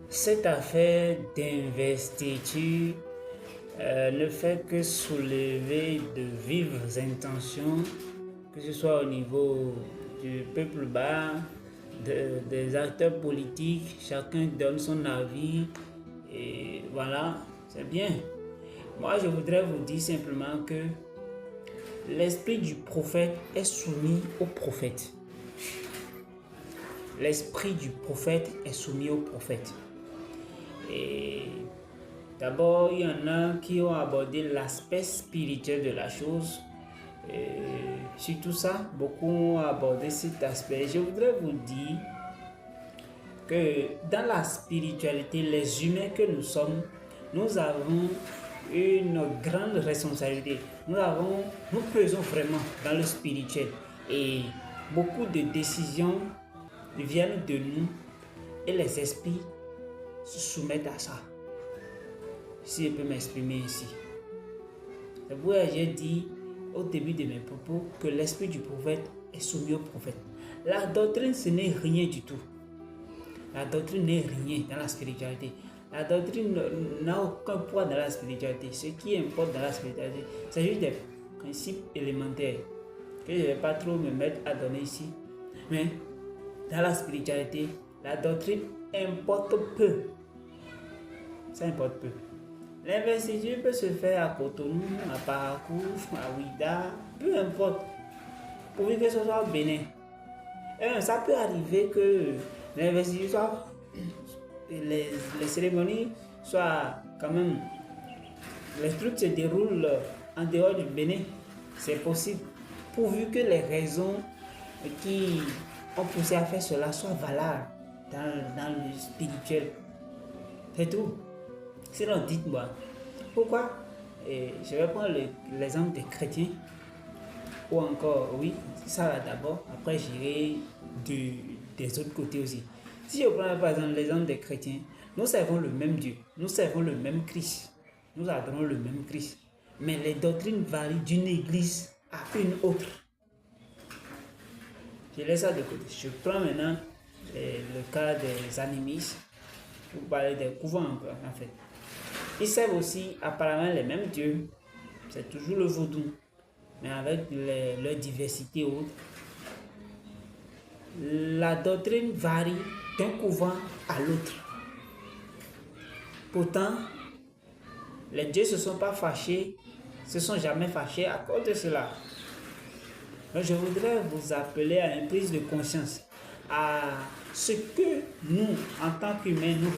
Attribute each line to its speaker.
Speaker 1: Cette affaire d'investiture ne fait que soulever de vives intentions, que ce soit au niveau du peuple bas, des acteurs politiques, chacun donne son avis et voilà, c'est bien. Moi, je voudrais vous dire simplement que l'esprit du prophète est soumis au prophète. L'esprit du prophète est soumis au prophète. Et d'abord, il y en a qui ont abordé l'aspect spirituel de la chose. Et sur tout ça, beaucoup ont abordé cet aspect. Je voudrais vous dire que dans la spiritualité, les humains que nous sommes, nous avons une grande responsabilité. Nous pesons vraiment dans le spirituel. Et beaucoup de décisions viennent de nous et les esprits se soumettent à ça. Si je peux m'exprimer ici. C'est pourquoi j'ai dit au début de mes propos que l'esprit du prophète est soumis au prophète. La doctrine, ce n'est rien du tout. La doctrine n'est rien dans la spiritualité. La doctrine n'a aucun poids dans la spiritualité. Ce qui importe dans la spiritualité, c'est juste des principes élémentaires que je ne vais pas trop me mettre à donner ici. Mais dans la spiritualité, la doctrine importe peu. Ça importe peu. L'investiture peut se faire à Cotonou, à Parakou, à Ouida, peu importe. Pourvu que ce soit au Bénin. Et ça peut arriver que l'investiture soit, les cérémonies soient quand même, les trucs se déroulent en dehors du Bénin. C'est possible. Pourvu que les raisons qui ont poussé à faire cela soient valables dans le spirituel. C'est tout. Sinon, dites-moi, pourquoi je vais prendre l'exemple des chrétiens, ou encore, oui, ça là d'abord, après j'irai des autres côtés aussi. Si je prends par exemple l'exemple des chrétiens, nous servons le même Dieu, nous servons le même Christ, nous adorons le même Christ, mais les doctrines varient d'une église à une autre. Je laisse ça de côté. Je prends maintenant le cas des animistes, pour parler des couvents en fait. Ils servent aussi apparemment les mêmes dieux. C'est toujours le vaudou, mais avec leur diversité autre. La doctrine varie d'un couvent à l'autre. Pourtant, les dieux ne se sont pas fâchés, se sont jamais fâchés à cause de cela. Donc je voudrais vous appeler à une prise de conscience à ce que nous, en tant qu'humains, nous